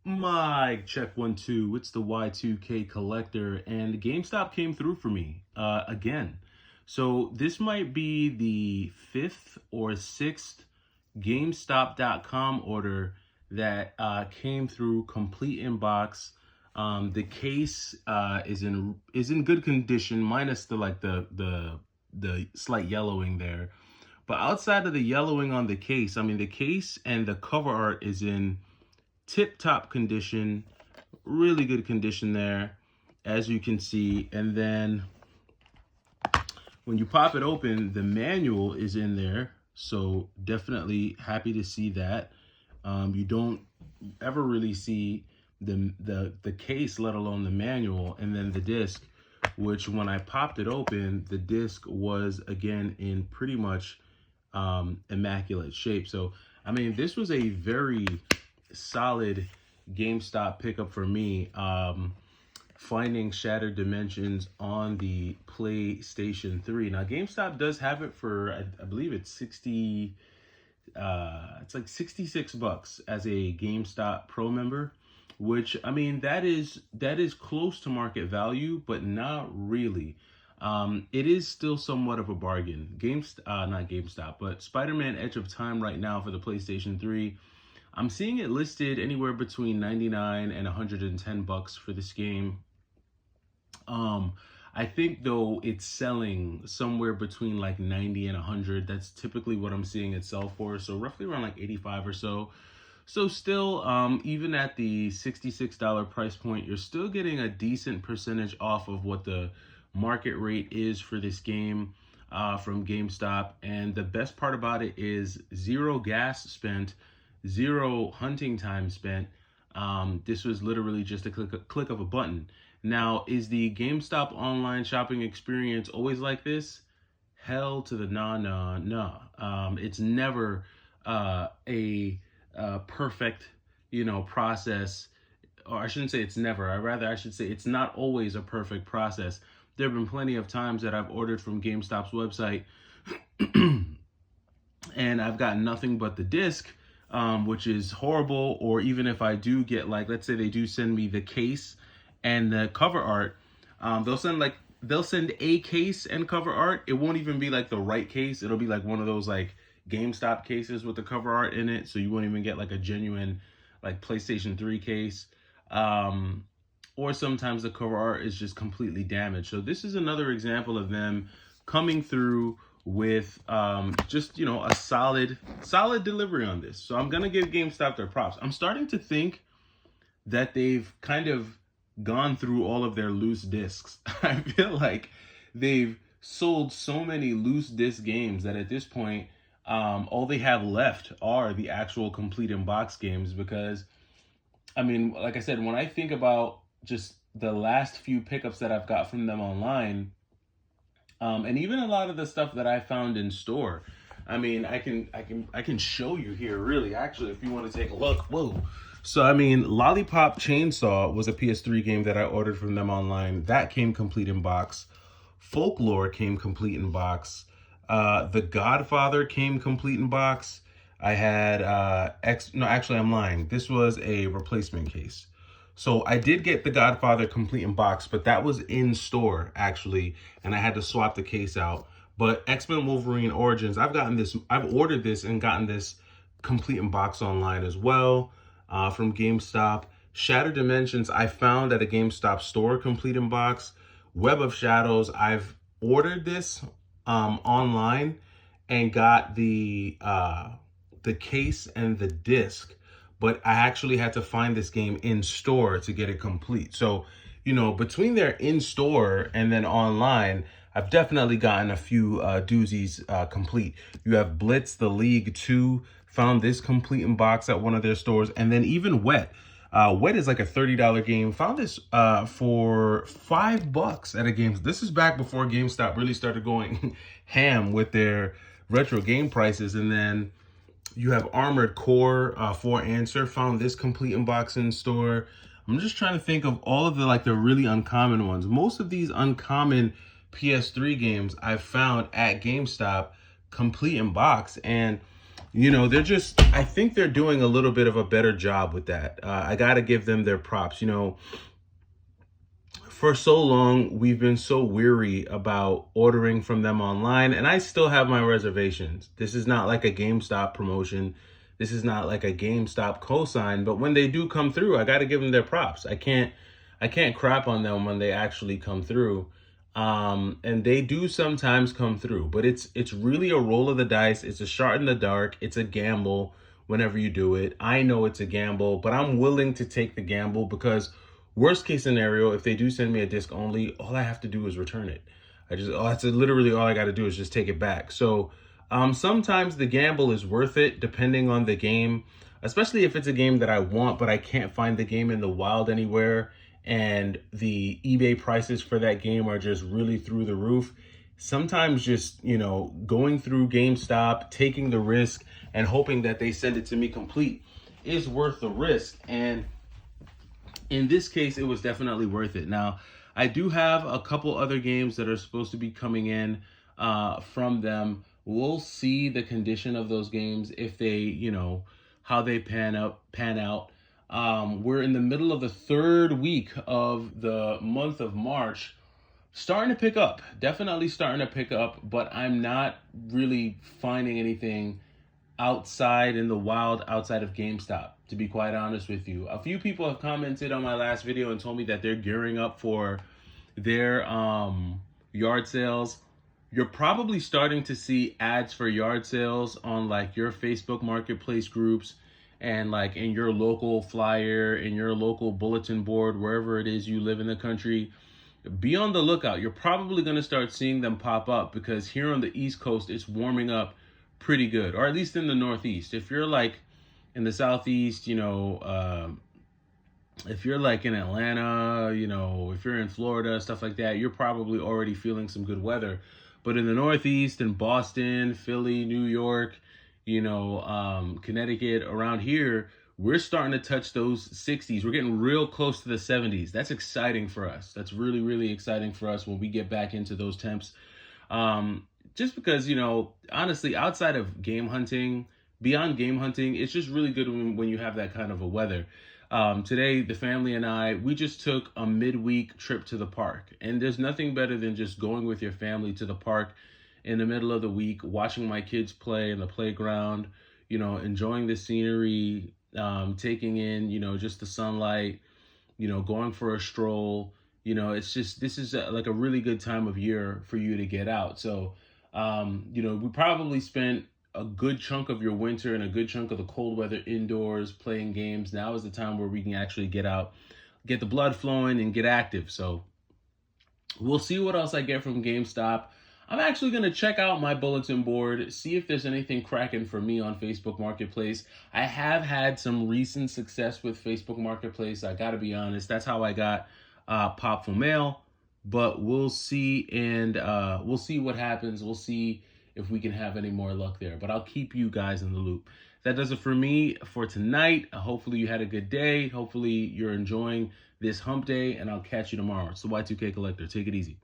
Mic check 1 2. It's the Y2K collector, and GameStop came through for me again. So this might be the fifth or sixth GameStop.com order that came through complete in box. The case is in good condition, minus the slight yellowing there. But outside of the yellowing on the case, I mean the case and the cover art is in tip-top condition, really good condition there, as you can see. And then when you pop it open, the manual is in there, so definitely happy to see that. You don't ever really see the case, let alone the manual. And then the disc, which when I popped it open, the disc was again in pretty much immaculate shape. So I mean, this was a very solid GameStop pickup for me. Finding Shattered Dimensions on the PlayStation 3. Now GameStop does have it for I believe it's 60 it's like 66 bucks as a GameStop Pro member, which I mean that is close to market value, but not really. It is still somewhat of a bargain. Not GameStop, but Spider-Man Edge of Time right now for the PlayStation 3. I'm seeing it listed anywhere between 99 and 110 bucks for this game. I think though it's selling somewhere between like 90 and 100. That's typically what I'm seeing it sell for. So roughly around like 85 or so. So still, even at the $66 price point, you're still getting a decent percentage off of what the market rate is for this game from GameStop. And the best part about it is zero gas spent, zero hunting time spent. This was literally just a click of a button. Now, is the GameStop online shopping experience always like this? Hell to the nah. It's never a perfect, process. Or I shouldn't say it's never. I should say it's not always a perfect process. There have been plenty of times that I've ordered from GameStop's website and I've got nothing but the disc, which is horrible. Or even if I do get, like, let's say they do send me the case and the cover art, they'll send a case and cover art. It won't even be like the right case. It'll be like one of those like GameStop cases with the cover art in it, so you won't even get like a genuine like PlayStation 3 case. Or sometimes the cover art is just completely damaged. So this is another example of them coming through with just a solid delivery on this. So I'm gonna give GameStop their props. I'm starting to think that they've kind of gone through all of their loose discs. I feel like they've sold so many loose disc games that at this point, all they have left are the actual complete in box games. Because, I mean, like I said, when I think about just the last few pickups that I've got from them online, and even a lot of the stuff that I found in store. I mean, I can show you here, really, actually, if you want to take a look. Whoa. So, I mean, Lollipop Chainsaw was a PS3 game that I ordered from them online. That came complete in box. Folklore came complete in box. The Godfather came complete in box. I had, no, actually, I'm lying. This was a replacement case. So I did get The Godfather complete in box, but that was in store, actually, and I had to swap the case out. But X-Men Wolverine Origins, I've ordered this and gotten this complete in box online as well, from GameStop. Shattered Dimensions, I found at a GameStop store complete in box. Web of Shadows, I've ordered this online and got the case and the disc, but I actually had to find this game in store to get it complete. So, between their in store and then online, I've definitely gotten a few doozies complete. You have Blitz the League 2, found this complete in box at one of their stores. And then even Wet. Wet is like a $30 game. Found this for $5 at a game. This is back before GameStop really started going ham with their retro game prices. And then you have Armored Core for Answer. Found this complete in box in store. I'm just trying to think of all of the really uncommon ones. Most of these uncommon PS3 games I've found at GameStop complete in box. And I think they're doing a little bit of a better job with that. I got to give them their props. For so long, we've been so weary about ordering from them online, and I still have my reservations. This is not like a GameStop promotion. This is not like a GameStop cosign, but when they do come through, I got to give them their props. I can't crap on them when they actually come through. And they do sometimes come through, but it's really a roll of the dice. It's a shot in the dark. It's a gamble whenever you do it. I know it's a gamble, but I'm willing to take the gamble because worst case scenario, if they do send me a disc only, all I have to do is return it. That's literally all I got to do is just take it back. So sometimes the gamble is worth it depending on the game, especially if it's a game that I want, but I can't find the game in the wild anywhere. And the eBay prices for that game are just really through the roof. Sometimes just, going through GameStop, taking the risk and hoping that they send it to me complete is worth the risk. And in this case, it was definitely worth it. Now, I do have a couple other games that are supposed to be coming in from them. We'll see the condition of those games if they, how they pan out. We're in the middle of the third week of the month of March, starting to pick up, definitely starting to pick up, but I'm not really finding anything outside in the wild outside of GameStop, to be quite honest with you. A few people have commented on my last video and told me that they're gearing up for their yard sales. You're probably starting to see ads for yard sales on like your Facebook marketplace groups and like in your local flyer, in your local bulletin board, wherever it is you live in the country. Be on the lookout. You're probably going to start seeing them pop up because here on the East Coast, it's warming up pretty good, or at least in the Northeast. If you're like in the Southeast, if you're like in Atlanta, if you're in Florida, stuff like that, you're probably already feeling some good weather. But in the Northeast, in Boston, Philly, New York, Connecticut, around here, we're starting to touch those 60s. We're getting real close to the 70s. That's exciting for us. That's really, really exciting for us when we get back into those temps. Just because, honestly, outside of game hunting, beyond game hunting, it's just really good when you have that kind of a weather. Today, the family and I, we just took a midweek trip to the park. And there's nothing better than just going with your family to the park in the middle of the week, watching my kids play in the playground, enjoying the scenery, taking in, just the sunlight, going for a stroll. This is like a really good time of year for you to get out. So, we probably spent a good chunk of your winter and a good chunk of the cold weather indoors playing games. Now is the time where we can actually get out, get the blood flowing and get active. So we'll see what else I get from GameStop. I'm actually going to check out my bulletin board, see if there's anything cracking for me on Facebook Marketplace. I have had some recent success with Facebook Marketplace. I got to be honest. That's how I got Popful Mail. But we'll see, and we'll see what happens. We'll see if we can have any more luck there. But I'll keep you guys in the loop. That does it for me for tonight. Hopefully you had a good day. Hopefully you're enjoying this hump day, and I'll catch you tomorrow. It's the Y2K Collector. Take it easy.